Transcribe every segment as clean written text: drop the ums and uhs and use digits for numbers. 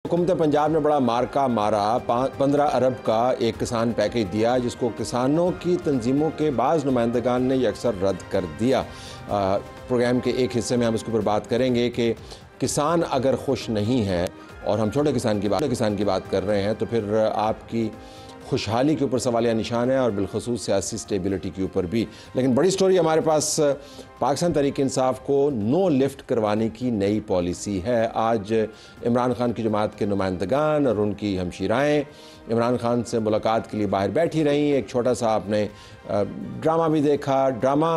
हुकूमत पंजाब ने बड़ा मार्का मारा। 15 अरब का एक किसान पैकेज दिया जिसको किसानों की तंजीमों के बाज़ नुमाइंदगान ने अक्सर रद्द कर दिया। प्रोग्राम के एक हिस्से में हम इसके ऊपर बात करेंगे कि किसान अगर खुश नहीं है, और हम छोटे किसान की बात कर रहे हैं, तो फिर आपकी खुशहाली के ऊपर सवालिया निशान है और बिलखसूस सियासी स्टेबिलिटी के ऊपर भी। लेकिन बड़ी स्टोरी हमारे पास पाकिस्तान तहरीक इंसाफ को नो लिफ्ट करवाने की नई पॉलिसी है। आज इमरान खान की जमात के नुमाइंदगान और उनकी हमशीराएँ इमरान खान से मुलाकात के लिए बाहर बैठी रहीं। एक छोटा सा आपने ड्रामा भी देखा। ड्रामा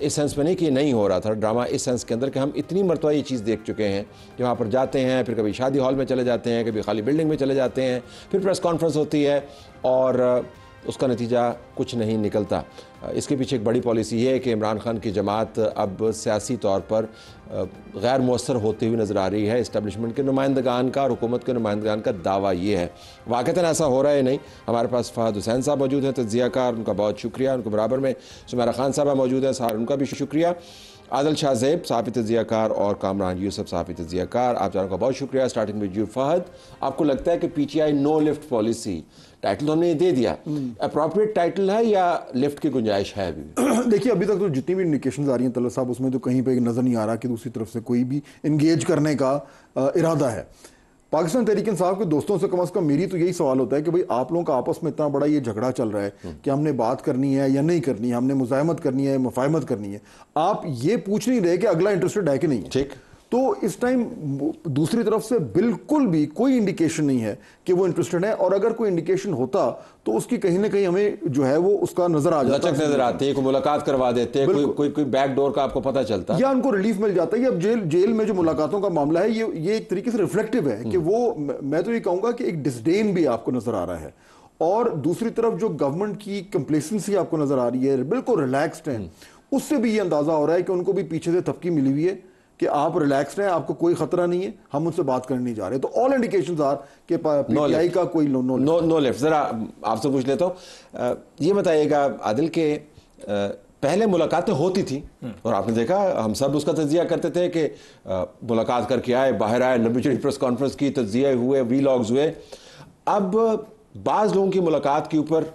इस सेंस में नहीं कि नहीं हो रहा था, ड्रामा इस सेंस के अंदर कि हम इतनी मरतबा ये चीज़ देख चुके हैं कि वहाँ पर जाते हैं, फिर कभी शादी हॉल में चले जाते हैं, कभी खाली बिल्डिंग में चले जाते हैं, फिर प्रेस कॉन्फ्रेंस होती है और उसका नतीजा कुछ नहीं निकलता। इसके पीछे एक बड़ी पॉलिसी है कि इमरान खान की जमात अब सियासी तौर पर गैर मौसर होती हुई नज़र आ रही है। इस्टेब्लिशमेंट के नुमाइंदगान का और हुकूमत के नुमाइंदगान का दावा ये है। वाक़तन ऐसा हो रहा है नहीं। हमारे पास फहद हुसैन साहब मौजूद हैं, तज्ज़ियाकार, उनका बहुत शुक्रिया। उनके बराबर में सुमेरा खान साहब मौजूद हैं, सार उनका भी शुक्रिया। आदिल शाह ज़ैब सहाफ़ी तज्ज़ियाकार और कामरान यूसुफ सहाफ़ी तज्ज़ियाकार, आप चारों का बहुत शुक्रिया। स्टार्टिंग विद यू फहद, आपको लगता है कि PTI no lift policy, title तो हमने दे दिया, अप्रोप्रिएट टाइटल है या लिफ्ट की गुंजाइश है अभी? देखिए, अभी तक तो जितनी भी इंडिकेशंस आ रही हैं तलत साहब, उसमें तो कहीं पे नज़र नहीं आ रहा कि दूसरी तरफ से कोई भी इंगेज करने का इरादा है। पाकिस्तान तहरीक इंसाफ के दोस्तों से कम मेरी तो यही सवाल होता है कि भाई आप लोगों का आपस में इतना बड़ा ये झगड़ा चल रहा है कि हमने बात करनी है या नहीं करनी है, हमने मुज़ाहमत करनी है, मुफाहमत करनी है, आप ये पूछ नहीं रहे कि अगला इंटरेस्टेड है कि नहीं है। ठीक, तो इस टाइम दूसरी तरफ से बिल्कुल भी कोई इंडिकेशन नहीं है कि वो इंटरेस्टेड है, और अगर कोई इंडिकेशन होता तो उसकी कहीं ना कहीं हमें जो है वो उसका नजर आ जाता, लचक नजर आती है, कोई मुलाकात करवा देते, कोई बैक डोर का आपको पता चलता, या उनको रिलीफ मिल जाता है। अब जेल में जो मुलाकातों का मामला है ये एक तरीके से रिफ्लेक्टिव है कि वो, मैं तो ये कहूंगा कि एक डिसडेन भी आपको नजर आ रहा है, और दूसरी तरफ जो गवर्नमेंट की कंप्लेसेंसी आपको नजर आ रही है, बिल्कुल रिलैक्स्ड है, उससे भी ये अंदाजा हो रहा है कि उनको भी पीछे से थपकी मिली हुई है कि आप रिलैक्स्ड हैं, आपको कोई खतरा नहीं है, हम उनसे बात करने नहीं जा रहे। तो ऑल इंडिकेशंस आर कि पीटीआई का कोई नो लिफ्ट। जरा आपसे पूछ लेता हूँ, ये बताइएगा आदिल के पहले मुलाकातें होती थी और आपने देखा, हम सब उसका तज्जिया करते थे कि मुलाकात करके आए, बाहर आए, लंबी चौड़ी प्रेस कॉन्फ्रेंस की, तज्जिए हुए, वीलॉग्स हुए। अब बाज़ लोगों की मुलाकात के ऊपर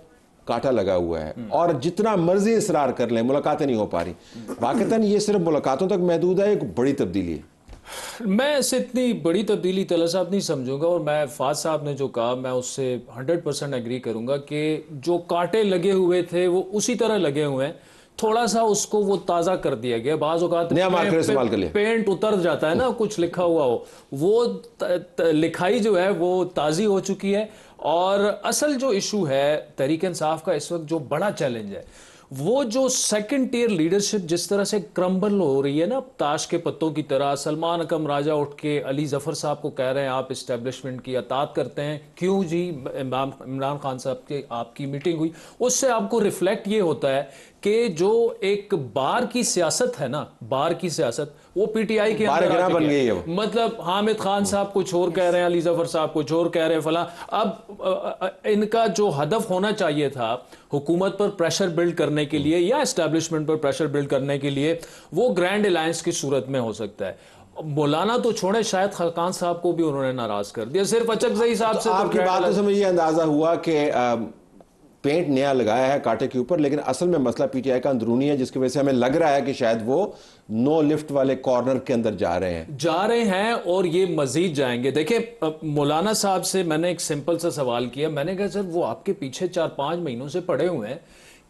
कांटा लगा हुआ है और जितना मर्जी इसरार कर लें मुलाकातें नहीं हो पा रही। वाकई ये सिर्फ मुलाकातों तक महदूद है, एक बड़ी तब्दीली है। मैं इससे इतनी बड़ी तब्दीली तला साहब नहीं समझूंगा, और मैं फाज साहब ने जो कहा मैं उससे 100% एग्री करूंगा कि जो कांटे लगे हुए थे वो उसी तरह लगे हुए हैं, थोड़ा सा उसको वो ताज़ा कर दिया गया। बाज़ औक़ात पेंट उतर जाता है ना, कुछ लिखा हुआ हो, वो लिखाई जो है वो ताज़ी हो चुकी है। और असल जो इशू है तहरीक इंसाफ का इस वक्त जो बड़ा चैलेंज है, वो जो सेकंड टियर लीडरशिप जिस तरह से क्रम्बल हो रही है ना, ताश के पत्तों की तरह। सलमान अकम राजा उठ के अली जफर साहब को कह रहे हैं आप इस्टेब्लिशमेंट की अतात करते हैं, क्यों जी? इमरान खान साहब के आपकी मीटिंग हुई, उससे आपको रिफ्लेक्ट ये होता है कि जो एक बार की सियासत है ना, बार की सियासत वो पीटीआई के अंदर बन गई है। मतलब हामिद खान साहब कुछ और कह रहे हैं, अली जफर साहब कुछ और कह रहे हैं, फला। अब इनका जो हदफ होना चाहिए था हुकूमत पर प्रेशर बिल्ड करने के लिए या एस्टेब्लिशमेंट पर प्रेशर बिल्ड करने के लिए, वो ग्रैंड अलायंस की सूरत में हो सकता है। मौलाना तो छोड़े, शायद खलकान साहब को भी उन्होंने नाराज कर दिया। सिर्फ अचकज़ई साहब से आपकी बात से मुझे अंदाजा हुआ कि पेंट नया लगाया है कांटे के ऊपर, लेकिन असल में मसला पीटीआई का अंदरूनी है, जिसकी वजह से हमें लग रहा है कि शायद वो नो लिफ्ट वाले कॉर्नर के अंदर जा रहे हैं और ये मजीद जाएंगे। देखिए, मौलाना साहब से मैंने एक सिंपल सा सवाल किया, मैंने कहा सर वो आपके पीछे 4-5 महीनों से पड़े हुए हैं,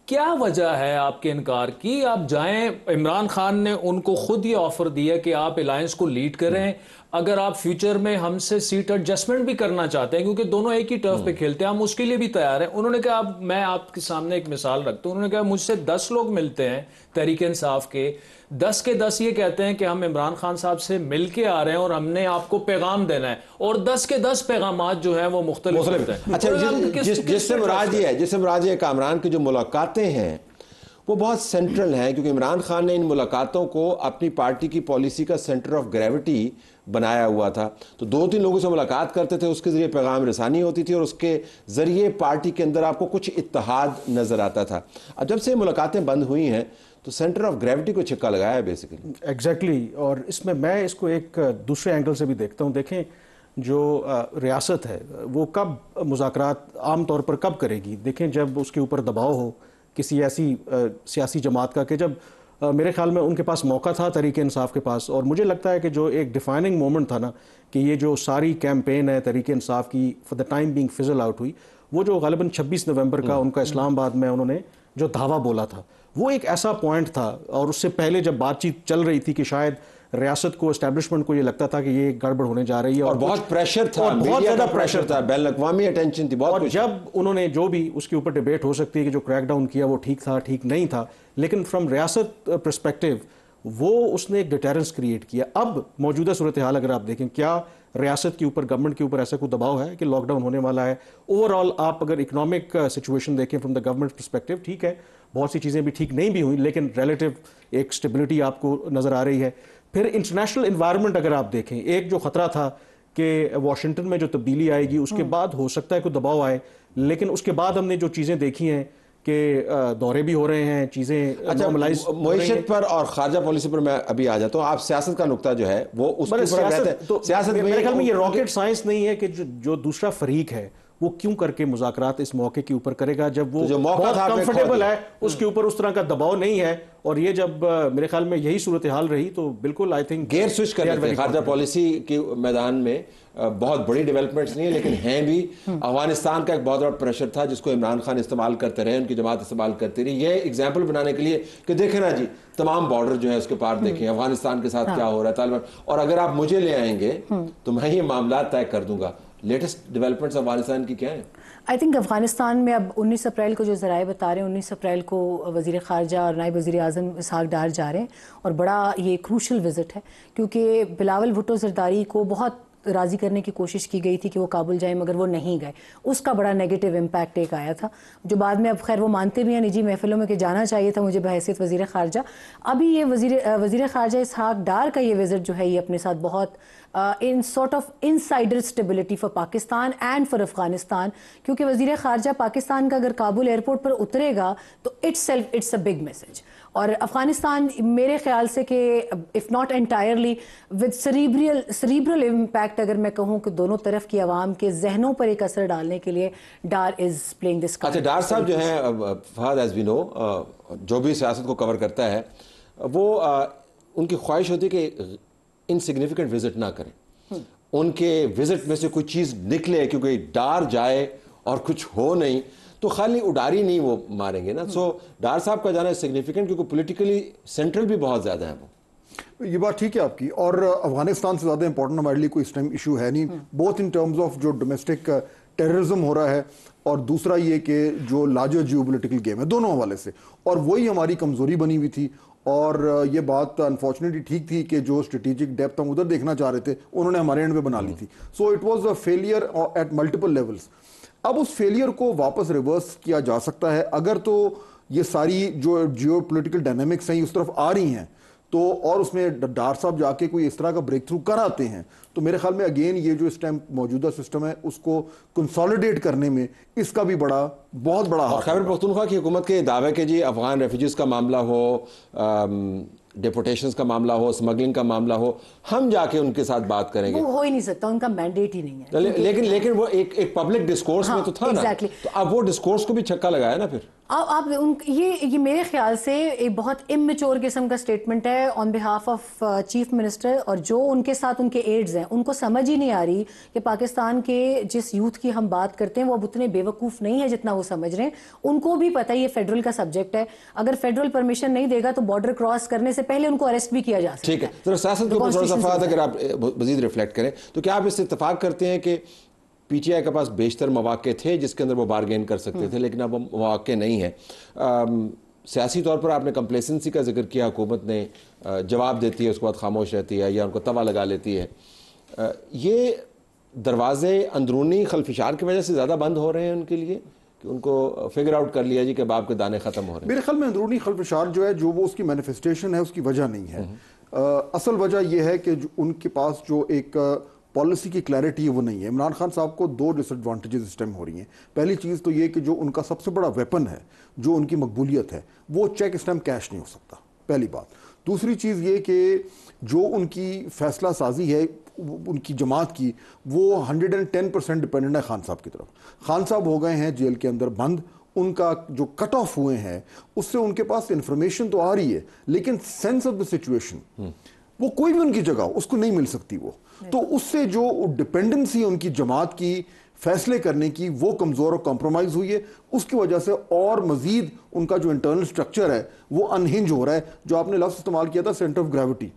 क्या वजह है आपके इनकार की? आप जाएं, इमरान खान ने उनको खुद ये ऑफर दिया कि आप अलायंस को लीड करें, अगर आप फ्यूचर में हमसे सीट एडजस्टमेंट भी करना चाहते हैं, क्योंकि दोनों एक ही टर्फ पे खेलते हैं, हम उसके लिए भी तैयार हैं। उन्होंने कहा, मैं आपके सामने एक मिसाल रखता हूं, उन्होंने कहा मुझसे 10 लोग मिलते हैं तहरीक इंसाफ के 10 ये कहते हैं कि हम इमरान खान साहब से मिल के आ रहे हैं और हमने आपको पैगाम देना है, और 10 पैगामात जो हैं वो मुख्तलिफ हैं। अच्छा, जिससे मुराद है कामरान की जो मुलाकातें हैं वो बहुत सेंट्रल हैं, क्योंकि इमरान खान ने इन मुलाकातों को अपनी पार्टी की पॉलिसी का सेंटर ऑफ ग्रेविटी बनाया हुआ था। तो 2-3 लोगों से मुलाकात करते थे, उसके ज़रिए पैगाम रसानी होती थी और उसके ज़रिए पार्टी के अंदर आपको कुछ इत्तेहाद नज़र आता था। अब जब से मुलाकातें बंद हुई हैं तो सेंटर ऑफ ग्रेविटी को छिक्का लगाया है बेसिकली। एग्जैक्टली। और इसमें मैं इसको एक दूसरे एंगल से भी देखता हूँ। देखें, جو ریاست ہے وہ کب مذاکرات عام طور پر کب کرے گی؟ دیکھیں جب اس کے اوپر دباؤ ہو کسی ایسی سیاسی جماعت کا کہ جب میرے خیال میں ان کے پاس موقع تھا تحریک انصاف کے پاس، اور مجھے لگتا ہے کہ جو ایک ڈیفائننگ مومنٹ تھا نا کہ یہ جو ساری کیمپین ہے تحریک انصاف کی for the time being fizzle out ہوئی، وہ جو غالباً 26 نومبر کا ان کا اسلام آباد میں انہوں نے جو دعویٰ بولا تھا وہ ایک ایسا پوائنٹ تھا، اور اس سے پہلے جب بات چیت چل رہی تھی کہ شاید ریاست کو اسٹیبلشمنٹ کو یہ لگتا تھا کہ یہ گڑبڑ ہونے جا رہی ہے، اور بہت پریشر تھا، بہت زیادہ پریشر تھا، بین الاقوامی اٹینشن تھی، اور جب انہوں نے جو بھی اس کے اوپر ڈیبیٹ ہو سکتی ہے کہ جو کریک ڈاؤن کیا وہ ٹھیک تھا ٹھیک نہیں تھا، لیکن فرام ریاست پرسپیکٹیو وہ اس نے ایک ڈیٹرنس کریٹ کیا۔ اب موجودہ صورتحال اگر آپ دیکھیں، کیا ریاست کے اوپر گورنمنٹ کے اوپر ایسا کوئی دباؤ ہے کہ لاک ڈاؤن ہونے والا ہے؟ اوور آل آپ اگر اکنامک سچویشن دیکھیں فرام دا گورنمنٹ پرسپیکٹیو، ٹھیک ہے بہت سی چیزیں بھی ٹھیک نہیں بھی ہوئیں، لیکن ریلیٹیو ایک اسٹیبلٹی آپ کو نظر آ رہی ہے۔ پھر انٹرنیشنل انوائرمنٹ اگر آپ دیکھیں، ایک جو خطرہ تھا کہ واشنگٹن میں جو تبدیلی آئے گی اس کے بعد ہو سکتا ہے کوئی دباؤ آئے، لیکن اس کے بعد ہم نے جو چیزیں دیکھی ہیں کہ دورے بھی ہو رہے ہیں، چیزیں نارملائز۔ معیشت پر اور خارجہ پالیسی پر میں ابھی آ جاتا ہوں، آپ سیاست کا نقطہ جو ہے وہ اس کے اوپر رہتے ہیں۔ سیاست میرے خیال میں یہ راکٹ سائنس نہیں ہے کہ جو دوسرا فریق ہے وہ کیوں کر کے مذاکرات اس موقع کے اوپر کرے گا جب وہ بہت کمفرٹیبل ہے، اس کے اوپر اس طرح کا دباؤ نہیں ہے، اور یہ جب میرے خیال میں یہی صورتحال رہی تو بالکل آئی تھنک گیئر سوئچ کر رہے ہیں خارجہ پالیسی کے میدان میں۔ بہت بڑی ڈیولپمنٹس نہیں ہیں لیکن ہیں بھی۔ افغانستان کا ایک بہت بڑا پریشر تھا جس کو عمران خان استعمال کرتے رہے، ان کی جماعت استعمال کرتی رہی، یہ ایگزامپل بنانے کے لیے کہ دیکھیں نا جی تمام بارڈر جو ہے اس کے پار دیکھیں افغانستان کے ساتھ کیا ہو رہا ہے طالبان، اور اگر آپ مجھے لے آئیں گے تو میں یہ معاملات طے کر دوں گا۔ لیٹسٹ ڈیولپمنٹس افغانستان کی کیا ہیں؟ آئی تھنک افغانستان میں اب 19 اپریل کو جو ذرائع بتا رہے ہیں، 19 اپریل کو وزیر خارجہ اور نائب وزیر اعظم اسحاق ڈار جا رہے ہیں، اور بڑا یہ کروشل وزٹ ہے کیونکہ بلاول بھٹو زرداری کو بہت راضی کرنے کی کوشش کی گئی تھی کہ وہ کابل جائیں مگر وہ نہیں گئے، اس کا بڑا نیگیٹو امپیکٹ ایک آیا تھا جو بعد میں اب خیر وہ مانتے بھی ہیں نجی محفلوں میں کہ جانا چاہیے تھا مجھے بحیثیت وزیر خارجہ۔ ابھی یہ وزیر خارجہ اسحاق ڈار کا یہ وزٹ جو ہے یہ اپنے ساتھ بہت ان sort of insider stability for Pakistan and for Afghanistan, کیونکہ وزیر خارجہ پاکستان کا اگر کابل ایئرپورٹ پر اترے گا تو اٹس اے بگ میسج، اور افغانستان میرے خیال سے کہ if not entirely with cerebral impact اگر میں کہوں کہ دونوں طرف کی عوام کے ذہنوں پر ایک اثر ڈالنے کے لیے Dar is playing this card. اچھا، ڈار صاحب جو ہیں فہد ایز وی نو جو بھی سیاست کو کور کرتا ہے وہ ان کی خواہش ہوتی ہے کہ انسگنیفیکنٹ وزٹ نہ کریں، ان کے وزٹ میں سے کوئی چیز نکلے، کیونکہ ڈار جائے اور کچھ ہو نہیں تو خالی اڈاری نہیں وہ ماریں گے نا۔ سو ڈار صاحب کا جانا سگنیفیکنٹ کیونکہ پولیٹیکلی سینٹرل بھی بہت زیادہ ہے وہ۔ یہ بات ٹھیک ہے آپ کی، اور افغانستان سے زیادہ امپورٹنٹ ہمارے لیے کوئی اس ٹائم ایشو ہے نہیں، بہت ان ٹرمز آف جو ڈومیسٹک ٹیررزم ہو رہا ہے، اور دوسرا یہ کہ جو لارجر جیو پولیٹیکل گیم ہے دونوں حوالے سے، اور وہی ہماری کمزوری بنی ہوئی تھی۔ اور یہ بات انفارچونیٹلی ٹھیک تھی کہ جو اسٹریٹجک ڈیپتھ ہم ادھر دیکھنا چاہ رہے تھے انہوں نے ہمارے اینڈ پہ بنا لی تھی، so it was a failure at multiple levels. اب اس فیلئر کو واپس ریورس کیا جا سکتا ہے اگر تو یہ ساری جو جیو پولیٹیکل ڈائنامکس ہیں اس طرف آ رہی ہیں تو، اور اس میں ڈار صاحب جا کے کوئی اس طرح کا بریک تھرو کر آتے ہیں تو میرے خیال میں اگین یہ جو اس ٹائم موجودہ سسٹم ہے اس کو کنسالیڈیٹ کرنے میں اس کا بھی بہت بڑا ہاتھ۔ خیبر پختونخوا کی حکومت کے دعوے کہ جی افغان ریفیوجیز کا معاملہ ہو، ڈیپورٹیشنز کا معاملہ ہو، اسمگلنگ کا معاملہ ہو، ہم جا کے ان کے ساتھ بات کریں گے، وہ ہو ہی نہیں سکتا، ان کا مینڈیٹ ہی نہیں ہے۔ لیکن وہ ایک پبلک ڈسکورس میں تو تھا نا، تو اب وہ ڈسکورس کو بھی چھکا لگایا نا پھر۔ آپ یہ میرے خیال سے ایک بہت اممیچور قسم کا سٹیٹمنٹ ہے آن بہاف آف چیف منسٹر، اور جو ان کے ساتھ ان کے ایڈز ہیں ان کو سمجھ ہی نہیں آ رہی کہ پاکستان کے جس یوتھ کی ہم بات کرتے ہیں وہ اب اتنے بے وقوف نہیں ہے جتنا وہ سمجھ رہے ہیں۔ ان کو بھی پتہ یہ فیڈرل کا سبجیکٹ ہے، اگر فیڈرل پرمیشن نہیں دے گا تو بارڈر کراس کرنے سے پہلے ان کو اریسٹ بھی کیا جا سکتا ہے۔ ٹھیک ہے، ذرا سیاست کے اوپر تھوڑا سا فات اگر آپ مزید ریفلیکٹ کریں تو کیا آپ اس سے اتفاق کرتے ہیں کہ پی ٹی آئی کے پاس بیشتر مواقع تھے جس کے اندر وہ بارگین کر سکتے تھے لیکن اب وہ مواقع نہیں ہیں؟ سیاسی طور پر آپ نے کمپلیسنسی کا ذکر کیا، حکومت نے جواب دیتی ہے اس کے بعد خاموش رہتی ہے یا ان کو توا لگا لیتی ہے، یہ دروازے اندرونی خلفشار کی وجہ سے زیادہ بند ہو رہے ہیں ان کے لیے کہ ان کو فگر آؤٹ کر لیا جی کہ باپ کے دانے ختم ہو رہے ہیں؟ میرے خیال میں اندرونی خلفشار جو ہے جو وہ اس کی مینیفیسٹیشن ہے اس کی وجہ نہیں ہے، اصل وجہ یہ ہے کہ ان کے پاس جو ایک پالیسی کی کلیئرٹی ہے وہ نہیں ہے۔ عمران خان صاحب کو دو ڈس ایڈوانٹیجز اس ٹائم ہو رہی ہیں۔ پہلی چیز تو یہ کہ جو ان کا سب سے بڑا ویپن ہے، جو ان کی مقبولیت ہے، وہ چیک اس ٹائم کیش نہیں ہو سکتا، پہلی بات۔ दूसरी चीज़ ये कि जो उनकी फैसला साजी है उनकी जमात की, वो 110% डिपेंडेंट है खान साहब की तरफ। खान साहब हो गए हैं जेल के अंदर बंद, उनका जो कट ऑफ हुए हैं उससे उनके पास इंफॉर्मेशन तो आ रही है, लेकिन सेंस ऑफ द सिचुएशन वो कोई भी उनकी जगह उसको नहीं मिल सकती। वो तो उससे जो डिपेंडेंसी उनकी जमात की फैसले करने की वो कमज़ोर और कॉम्प्रोमाइज़ हुई है, उसकी वजह से और मज़ीद उनका जो इंटरनल स्ट्रक्चर है वो अनहिंज हो रहा है। जो आपने लफ्ज़ इस्तेमाल किया था सेंटर ऑफ ग्रेविटी,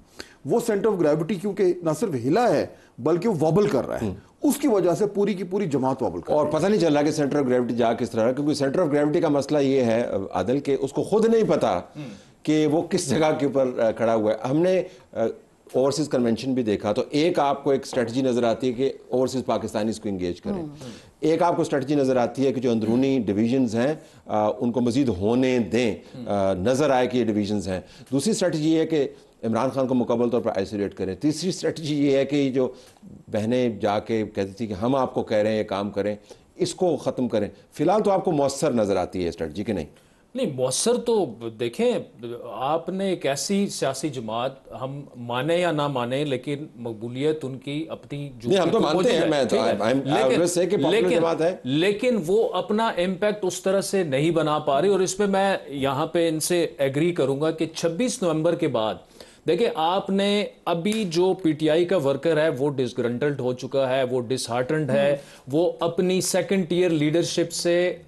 वो सेंटर ऑफ ग्रेविटी क्योंकि ना सिर्फ हिला है बल्कि वो वॉबल कर रहा है, उसकी वजह से पूरी की पूरी जमात वॉबल कर रही है। और पता नहीं चल रहा कि सेंटर ऑफ ग्रेविटी जा किस तरह, क्योंकि सेंटर ऑफ ग्रेविटी का मसला ये है आदिल के उसको खुद नहीं पता कि वो किस जगह के ऊपर खड़ा हुआ है। हमने ओवरसीज कन्वेंशन भी देखा, तो एक आपको एक स्ट्रेटजी नजर आती है कि ओवरसीज पाकिस्तानी इसको इंगेज करें, एक आपको स्ट्रेटजी नजर आती है कि जो अंदरूनी डिवीजन्स हैं उनको मजीद होने दें, नजर आए कि ये डिवीजन्स हैं। दूसरी स्ट्रेटजी ये है कि इमरान खान को मुकम्मल तौर पर आइसोलेट करें। तीसरी स्ट्रेटजी ये है कि जो बहनें जाके कहती थी कि हम आपको कह रहे हैं ये काम करें, इसको ख़त्म करें। फिलहाल तो आपको मौसर नजर आती है स्ट्रेटजी कि नहीं? नहीं, मौसर तो देखें, आपने एक ऐसी सियासी जमात, हम माने या ना माने लेकिन मकबूलियत उनकी अपनी जो हम तो मानते हैं, मैं तो लेकिन वो अपना इम्पैक्ट उस तरह से नहीं बना पा रही। और इस पे मैं यहाँ पे इनसे एग्री करूंगा कि 26 नवंबर के बाद देखिए, आपने अभी जो पीटीआई का वर्कर है वो डिसग्रंटल्ड हो चुका है, वो डिसहार्टन्ड है, वो अपनी सेकंड टियर लीडरशिप से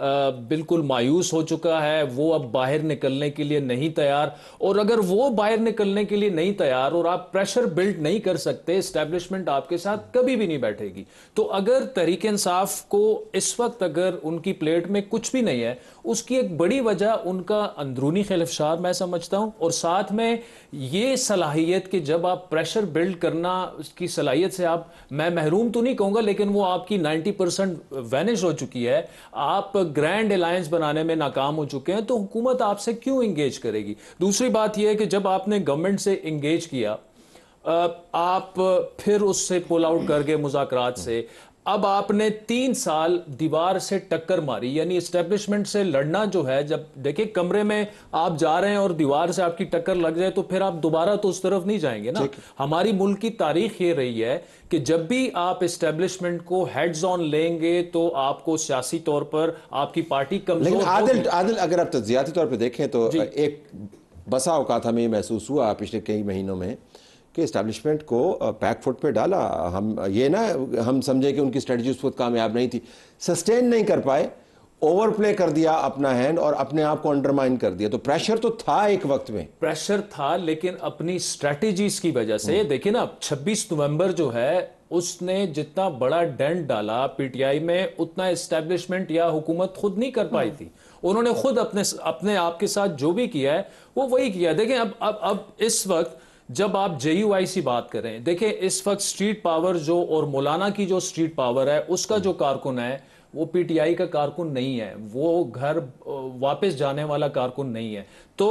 बिल्कुल मायूस हो चुका है, वो अब बाहर निकलने के लिए नहीं तैयार। और अगर वो बाहर निकलने के लिए नहीं तैयार और आप प्रेशर बिल्ड नहीं कर सकते, एस्टेब्लिशमेंट आपके साथ कभी भी नहीं बैठेगी। तो अगर तहरीक इंसाफ को इस वक्त अगर उनकी प्लेट में कुछ भी नहीं है, उसकी एक बड़ी वजह उनका अंदरूनी खिलफशार मैं समझता हूं, और साथ में ये सलाहियत कि जब आप प्रेशर बिल्ड करना उसकी सलाहियत से आप, मैं महरूम तो नहीं कहूंगा लेकिन वो आपकी 90% वैनिश हो चुकी है, आप ग्रैंड अलायंस बनाने में नाकाम हो चुके हैं, तो हुकूमत आपसे क्यों इंगेज करेगी। दूसरी बात यह है कि जब आपने गवर्नमेंट से इंगेज किया, आप फिर उससे पुल आउट कर गए मुज़ाकरात से, अब आपने 3 साल दीवार से टक्कर मारी, यानी एस्टेब्लिशमेंट से लड़ना जो है, जब देखिए कमरे में आप जा रहे हैं और दीवार से आपकी टक्कर लग जाए तो फिर आप दोबारा तो उस तरफ नहीं जाएंगे ना। हमारी मुल्क की तारीख ये रही है कि जब भी आप एस्टेब्लिशमेंट को हेड्स ऑन लेंगे तो आपको सियासी तौर पर आपकी पार्टी कमजोर। लेकिन आदिल अगर आप तज्जियाती तौर पर देखें तो एक बसा औकात हमें महसूस हुआ पिछले कई महीनों में कि इस्टेब्लिशमेंट को बैक फुट पे डाला। हम ये ना हम समझे कि उनकी स्ट्रेटजी उस वक्त कामयाब नहीं थी, सस्टेन नहीं कर पाए, ओवर प्ले कर दिया अपना हैंड और अपने आप को अंडरमाइन कर दिया। तो प्रेशर तो था, एक वक्त में प्रेशर था, लेकिन अपनी स्ट्रेटजीज की वजह से देखिए ना, 26 नवंबर जो है उसने जितना बड़ा डेंट डाला पीटीआई में, उतना एस्टेब्लिशमेंट या हुकूमत खुद नहीं कर पाई थी। उन्होंने खुद अपने आप के साथ जो भी किया है वो वही किया। देखें अब इस वक्त जब आप JUIC बात करें, देखें इस वक्त स्ट्रीट पावर जो और मौलाना की जो स्ट्रीट पावर है उसका जो कारकुन है वो पीटीआई का कारकुन नहीं है, वो घर वापस जाने वाला कारकुन नहीं है। तो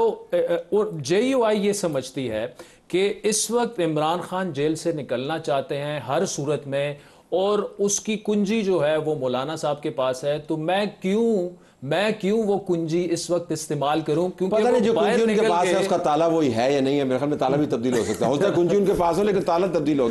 और JUI ये समझती है कि इस वक्त इमरान खान जेल से निकलना चाहते हैं हर सूरत में, और उसकी कुंजी जो है वो मौलाना साहब के पास है। तो मैं क्यों वो कुंजी इस वक्त इस्तेमाल करूं, क्योंकि पता नहीं जो कुंजी उनके पास है उसका ताला वही है या नहीं है। मेरे ख्याल में ताला भी तब्दील हो सकता है, कुंजी उनके पास हो लेकिन ताला तब्दील हो